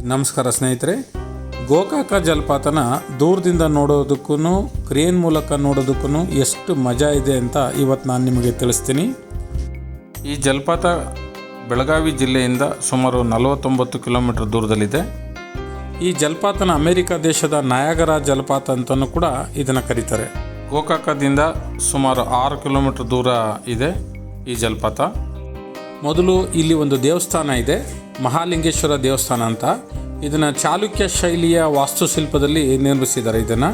ನಮಸ್ಕಾರ ಸ್ನೇಹಿತರೆ. ಗೋಕಾಕ ಜಲಪಾತನ ದೂರದಿಂದ ನೋಡೋದಕ್ಕೂ ಕ್ರೇನ್ ಮೂಲಕ ನೋಡೋದಕ್ಕೂ ಎಷ್ಟು ಮಜಾ ಇದೆ ಅಂತ ಇವತ್ತು ನಾನು ನಿಮಗೆ ತಿಳಿಸ್ತೀನಿ. ಈ ಜಲಪಾತ ಬೆಳಗಾವಿ ಜಿಲ್ಲೆಯಿಂದ ಸುಮಾರು 49 ಕಿಲೋಮೀಟರ್ ದೂರದಲ್ಲಿದೆ. ಈ ಜಲಪಾತನ ಅಮೆರಿಕ ದೇಶದ ನಯಾಗರ ಜಲಪಾತ ಅಂತಲೂ ಕೂಡ ಇದನ್ನು ಕರೀತಾರೆ. ಗೋಕಾಕದಿಂದ ಸುಮಾರು 6 ಕಿಲೋಮೀಟರ್ ದೂರ ಇದೆ ಈ ಜಲಪಾತ. ಮೊದಲು ಇಲ್ಲಿ ಒಂದು ದೇವಸ್ಥಾನ ಇದೆ, ಮಹಾಲಿಂಗೇಶ್ವರ ದೇವಸ್ಥಾನ ಅಂತ. ಇದನ್ನು ಚಾಲುಕ್ಯ ಶೈಲಿಯ ವಾಸ್ತುಶಿಲ್ಪದಲ್ಲಿ ನಿರ್ಮಿಸಿದ್ದಾರೆ. ಇದನ್ನು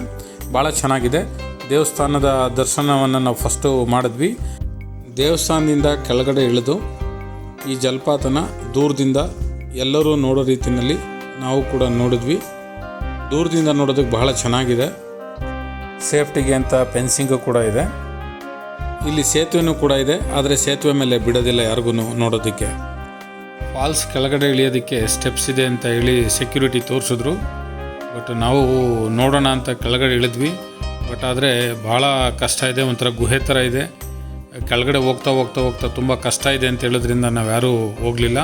ಭಾಳ ಚೆನ್ನಾಗಿದೆ. ದೇವಸ್ಥಾನದ ದರ್ಶನವನ್ನು ನಾವು ಫಸ್ಟು ಮಾಡಿದ್ವಿ. ದೇವಸ್ಥಾನದಿಂದ ಕೆಳಗಡೆ ಇಳಿದು ಈ ಜಲಪಾತನ ದೂರದಿಂದ ಎಲ್ಲರೂ ನೋಡೋ ರೀತಿಯಲ್ಲಿ ನಾವು ಕೂಡ ನೋಡಿದ್ವಿ. ದೂರದಿಂದ ನೋಡೋದಕ್ಕೆ ಬಹಳ ಚೆನ್ನಾಗಿದೆ. ಸೇಫ್ಟಿಗೆ ಅಂತ ಫೆನ್ಸಿಂಗು ಕೂಡ ಇದೆ. ಇಲ್ಲಿ ಸೇತುವೆನೂ ಕೂಡ ಇದೆ, ಆದರೆ ಸೇತುವೆ ಮೇಲೆ ಬಿಡೋದಿಲ್ಲ ಯಾರಿಗೂ ನೋಡೋದಕ್ಕೆ. ಫಾಲ್ಸ್ ಕೆಳಗಡೆ ಇಳಿಯೋದಕ್ಕೆ ಸ್ಟೆಪ್ಸ್ ಇದೆ ಅಂತ ಹೇಳಿ ಸೆಕ್ಯೂರಿಟಿ ತೋರಿಸಿದ್ರು. ಬಟ್ ನಾವು ನೋಡೋಣ ಅಂತ ಕೆಳಗಡೆ ಇಳಿದ್ವಿ. ಬಟ್ ಆದರೆ ಭಾಳ ಕಷ್ಟ ಇದೆ, ಒಂಥರ ಗುಹೆ ಥರ ಇದೆ. ಕೆಳಗಡೆ ಹೋಗ್ತಾ ಹೋಗ್ತಾ ಹೋಗ್ತಾ ತುಂಬ ಕಷ್ಟ ಇದೆ ಅಂತ ಹೇಳೋದ್ರಿಂದ ನಾವು ಯಾರೂ ಹೋಗಲಿಲ್ಲ.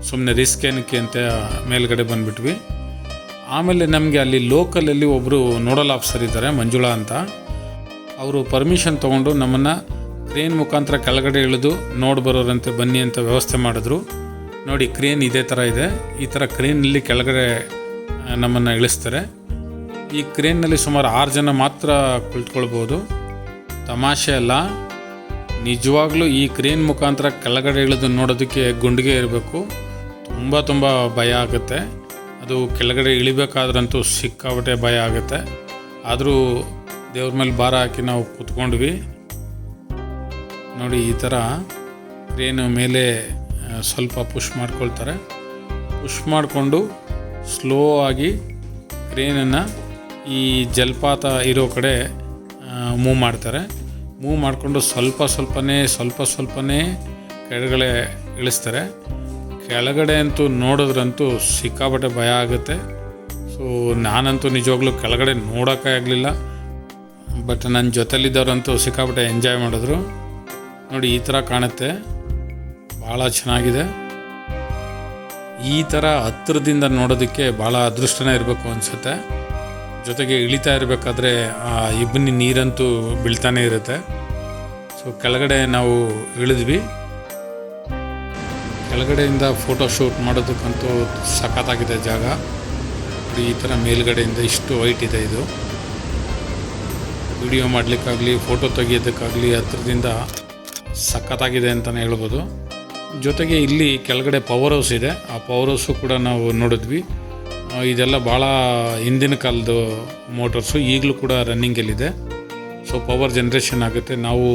ಸುಮ್ಮನೆ ರಿಸ್ಕ್ ಏನಕ್ಕೆ ಅಂತ ಮೇಲ್ಗಡೆ ಬಂದುಬಿಟ್ವಿ. ಆಮೇಲೆ ನಮಗೆ ಅಲ್ಲಿ ಲೋಕಲಲ್ಲಿ ಒಬ್ಬರು ನೋಡಲ್ ಆಫೀಸರ್ ಇದ್ದಾರೆ, ಮಂಜುಳಾ ಅಂತ. ಅವರು ಪರ್ಮಿಷನ್ ತೊಗೊಂಡು ನಮ್ಮನ್ನು ಕ್ರೇನ್ ಮುಖಾಂತರ ಕೆಳಗಡೆ ಇಳಿದು ನೋಡಿ ಬರೋರಂತೆ ಬನ್ನಿ ಅಂತ ವ್ಯವಸ್ಥೆ ಮಾಡಿದ್ರು. ನೋಡಿ, ಕ್ರೇನ್ ಇದೇ ಥರ ಇದೆ. ಈ ಥರ ಕ್ರೇನಲ್ಲಿ ಕೆಳಗಡೆ ನಮ್ಮನ್ನು ಇಳಿಸ್ತಾರೆ. ಈ ಕ್ರೇನ್ನಲ್ಲಿ ಸುಮಾರು 6 ಜನ ಮಾತ್ರ ಕುಳಿತುಕೊಳ್ಬೋದು. ತಮಾಷೆ ಅಲ್ಲ, ನಿಜವಾಗ್ಲೂ ಈ ಕ್ರೇನ್ ಮುಖಾಂತರ ಕೆಳಗಡೆ ಇಳಿದು ನೋಡೋದಕ್ಕೆ ಗುಂಡಿಗೆ ಇರಬೇಕು. ತುಂಬ ಭಯ ಆಗುತ್ತೆ. ಅದು ಕೆಳಗಡೆ ಇಳಿಬೇಕಾದ್ರಂತೂ ಸಿಕ್ಕಾಬಟ್ಟೆ ಭಯ ಆಗುತ್ತೆ. ಆದರೂ ದೇವ್ರ ಮೇಲೆ ಭಾರ ಹಾಕಿ ನಾವು ಕೂತ್ಕೊಂಡ್ವಿ. ನೋಡಿ, ಈ ಥರ ಕ್ರೇನು ಮೇಲೆ ಸ್ವಲ್ಪ ಪುಷ್ ಮಾಡ್ಕೊಳ್ತಾರೆ. ಪುಷ್ ಮಾಡಿಕೊಂಡು ಸ್ಲೋ ಆಗಿ ಕ್ರೇನನ್ನು ಈ ಜಲಪಾತ ಇರೋ ಕಡೆ ಮೂವ್ ಮಾಡ್ತಾರೆ. ಮೂವ್ ಮಾಡಿಕೊಂಡು ಸ್ವಲ್ಪನೇ ಕೆಳಗಡೆ ಇಳಿಸ್ತಾರೆ. ಕೆಳಗಡೆ ಅಂತೂ ನೋಡಿದ್ರಂತೂ ಸಿಕ್ಕಾಬಟ್ಟೆ ಭಯ ಆಗುತ್ತೆ. ಸೊ ನಾನಂತೂ ನಿಜವಾಗ್ಲೂ ಕೆಳಗಡೆ ನೋಡೋಕ್ಕೆ ಆಗಲಿಲ್ಲ. ಬಟ್ ನನ್ನ ಜೊತೆಲಿದ್ದವರಂತೂ ಸಿಕ್ಕಾಪಟ್ಟೆ ಎಂಜಾಯ್ ಮಾಡಿದ್ರು. ನೋಡಿ, ಈ ಥರ ಕಾಣುತ್ತೆ, ಭಾಳ ಚೆನ್ನಾಗಿದೆ. ಈ ಥರ ಹತ್ತಿರದಿಂದ ನೋಡೋದಕ್ಕೆ ಭಾಳ ಅದೃಷ್ಟನೇ ಇರಬೇಕು ಅನಿಸುತ್ತೆ. ಜೊತೆಗೆ ಇಳಿತಾ ಇರಬೇಕಾದ್ರೆ ಆ ಇಬ್ಬನಿ ನೀರಂತೂ ಬೀಳ್ತಾನೆ ಇರುತ್ತೆ. ಸೊ ಕೆಳಗಡೆ ನಾವು ಇಳಿದ್ವಿ. ಕೆಳಗಡೆಯಿಂದ ಫೋಟೋ ಶೂಟ್ ಮಾಡೋದಕ್ಕಂತೂ ಸಖತ್ತಾಗಿದೆ ಜಾಗ. ಈ ಥರ ಮೇಲ್ಗಡೆಯಿಂದ ಇಷ್ಟು ವೈಟ್ ಇದೆ. ಇದು ವಿಡಿಯೋ ಮಾಡಲಿಕ್ಕಾಗಲಿ ಫೋಟೋ ತೆಗಿಯೋದಕ್ಕಾಗಲಿ ಹತ್ತಿರದಿಂದ ಸಖತ್ತಾಗಿದೆ ಅಂತಲೇ ಹೇಳ್ಬೋದು. ಜೊತೆಗೆ ಇಲ್ಲಿ ಕೆಳಗಡೆ ಪವರ್ ಹೌಸ್ ಇದೆ. ಆ ಪವರ್ ಹೌಸು ಕೂಡ ನಾವು ನೋಡಿದ್ವಿ. ಇದೆಲ್ಲ ಭಾಳ ಹಿಂದಿನ ಕಾಲದ ಮೋಟರ್ಸು, ಈಗಲೂ ಕೂಡ ರನ್ನಿಂಗಲ್ಲಿದೆ. ಸೊ ಪವರ್ ಜನ್ರೇಷನ್ ಆಗುತ್ತೆ. ನಾವು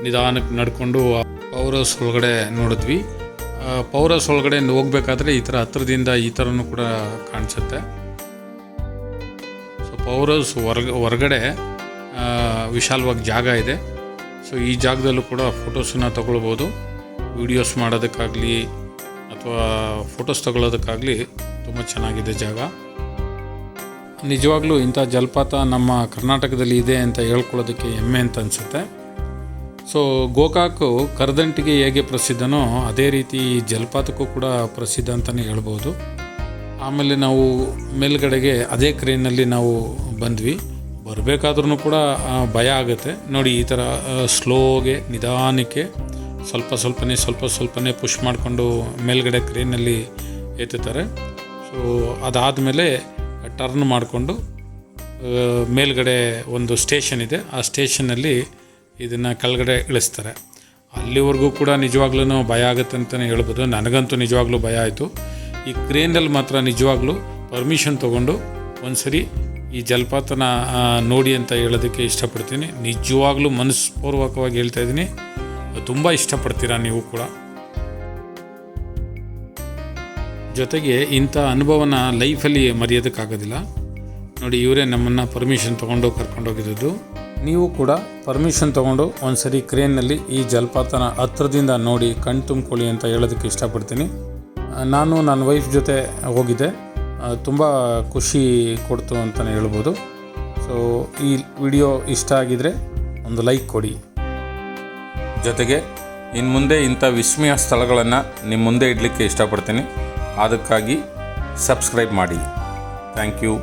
ನಿಧಾನಕ್ಕೆ ನಡ್ಕೊಂಡು ಆ ಪವರ್ ಹೌಸ್ ಒಳಗಡೆ ನೋಡಿದ್ವಿ. ಪವರ್ ಹೌಸ್ ಒಳಗಡೆ ಹೋಗ್ಬೇಕಾದ್ರೆ ಈ ಥರ ಹತ್ತಿರದಿಂದ ಈ ಥರನೂ ಕೂಡ ಕಾಣಿಸುತ್ತೆ. ಸೊ ಪವರ್ ಹೌಸ್ ಹೊರಗಡೆ ವಿಶಾಲವಾಗಿ ಜಾಗ ಇದೆ. ಸೊ ಈ ಜಾಗದಲ್ಲೂ ಕೂಡ ಫೋಟೋಸನ್ನು ತಗೊಳ್ಬೋದು. ವೀಡಿಯೋಸ್ ಮಾಡೋದಕ್ಕಾಗಲಿ ಅಥವಾ ಫೋಟೋಸ್ ತಗೊಳ್ಳೋದಕ್ಕಾಗಲಿ ತುಂಬ ಚೆನ್ನಾಗಿದೆ ಜಾಗ. ನಿಜವಾಗ್ಲೂ ಇಂಥ ಜಲಪಾತ ನಮ್ಮ ಕರ್ನಾಟಕದಲ್ಲಿ ಇದೆ ಅಂತ ಹೇಳ್ಕೊಳ್ಳೋದಕ್ಕೆ ಹೆಮ್ಮೆ ಅಂತ ಅನಿಸುತ್ತೆ. ಸೊ ಗೋಕಾಕು ಕರದಂಟಿಗೆ ಹೇಗೆ ಪ್ರಸಿದ್ಧನೋ ಅದೇ ರೀತಿ ಜಲಪಾತಕ್ಕೂ ಕೂಡ ಪ್ರಸಿದ್ಧ ಅಂತಲೇ ಹೇಳ್ಬೋದು. ಆಮೇಲೆ ನಾವು ಮೇಲ್ಗಡೆಗೆ ಅದೇ ಕ್ರೇನಲ್ಲಿ ನಾವು ಬಂದ್ವಿ. ಬರಬೇಕಾದ್ರೂ ಕೂಡ ಭಯ ಆಗುತ್ತೆ. ನೋಡಿ, ಈ ಥರ ಸ್ಲೋಗೆ ನಿಧಾನಕ್ಕೆ ಸ್ವಲ್ಪನೇ ಪುಷ್ ಮಾಡಿಕೊಂಡು ಮೇಲ್ಗಡೆ ಕ್ರೇನಲ್ಲಿ ಎತ್ತುತ್ತಾರೆ. ಸೊ ಅದಾದಮೇಲೆ ಟರ್ನ್ ಮಾಡಿಕೊಂಡು ಮೇಲ್ಗಡೆ ಒಂದು ಸ್ಟೇಷನ್ ಇದೆ. ಆ ಸ್ಟೇಷನ್ನಲ್ಲಿ ಇದನ್ನು ಕೆಳಗಡೆ ಇಳಿಸ್ತಾರೆ. ಅಲ್ಲಿವರೆಗೂ ಕೂಡ ನಿಜವಾಗ್ಲೂ ಭಯ ಆಗುತ್ತೆ ಅಂತಲೇ ಹೇಳ್ಬೋದು. ನನಗಂತೂ ನಿಜವಾಗ್ಲೂ ಭಯ ಆಯಿತು. ಈ ಕ್ರೇನಲ್ಲಿ ಮಾತ್ರ ನಿಜವಾಗ್ಲೂ ಪರ್ಮಿಷನ್ ತೊಗೊಂಡು ಒಂದ್ಸರಿ ಈ ಜಲಪಾತನ ನೋಡಿ ಅಂತ ಹೇಳೋದಕ್ಕೆ ಇಷ್ಟಪಡ್ತೀನಿ. ನಿಜವಾಗ್ಲೂ ಮನಸ್ಪೂರ್ವಕವಾಗಿ ಹೇಳ್ತಾ ಇದ್ದೀನಿ, ತುಂಬ ಇಷ್ಟಪಡ್ತೀರಾ ನೀವು ಕೂಡ. ಜೊತೆಗೆ ಇಂಥ ಅನುಭವನ ಲೈಫಲ್ಲಿ ಮರೆಯೋದಕ್ಕಾಗೋದಿಲ್ಲ. ನೋಡಿ, ಇವರೇ ನಮ್ಮನ್ನು ಪರ್ಮಿಷನ್ ತೊಗೊಂಡು ಕರ್ಕೊಂಡೋಗಿದ್ದು. ನೀವು ಕೂಡ ಪರ್ಮಿಷನ್ ತೊಗೊಂಡು ಒಂದ್ಸರಿ ಕ್ರೇನ್ನಲ್ಲಿ ಈ ಜಲಪಾತನ ಹತ್ತಿರದಿಂದ ನೋಡಿ ಕಣ್ ತುಂಬಿಕೊಳ್ಳಿ ಅಂತ ಹೇಳೋದಕ್ಕೆ ಇಷ್ಟಪಡ್ತೀನಿ. ನಾನು ನನ್ನ ವೈಫ್ ಜೊತೆ ಹೋಗಿದ್ದೆ. ತುಂಬ ಖುಷಿ ಕೊಡ್ತು ಅಂತಲೇ ಹೇಳ್ಬೋದು. ಸೊ ಈ ವಿಡಿಯೋ ಇಷ್ಟ ಆಗಿದರೆ ಒಂದು ಲೈಕ್ ಕೊಡಿ. ಜೊತೆಗೆ ಇನ್ನು ಮುಂದೆ ಇಂಥ ವಿಸ್ಮಯ ಸ್ಥಳಗಳನ್ನು ನಿಮ್ಮ ಮುಂದೆ ಇಡಲಿಕ್ಕೆ ಇಷ್ಟಪಡ್ತೀನಿ. ಅದಕ್ಕಾಗಿ ಸಬ್ಸ್ಕ್ರೈಬ್ ಮಾಡಿ. Thank you.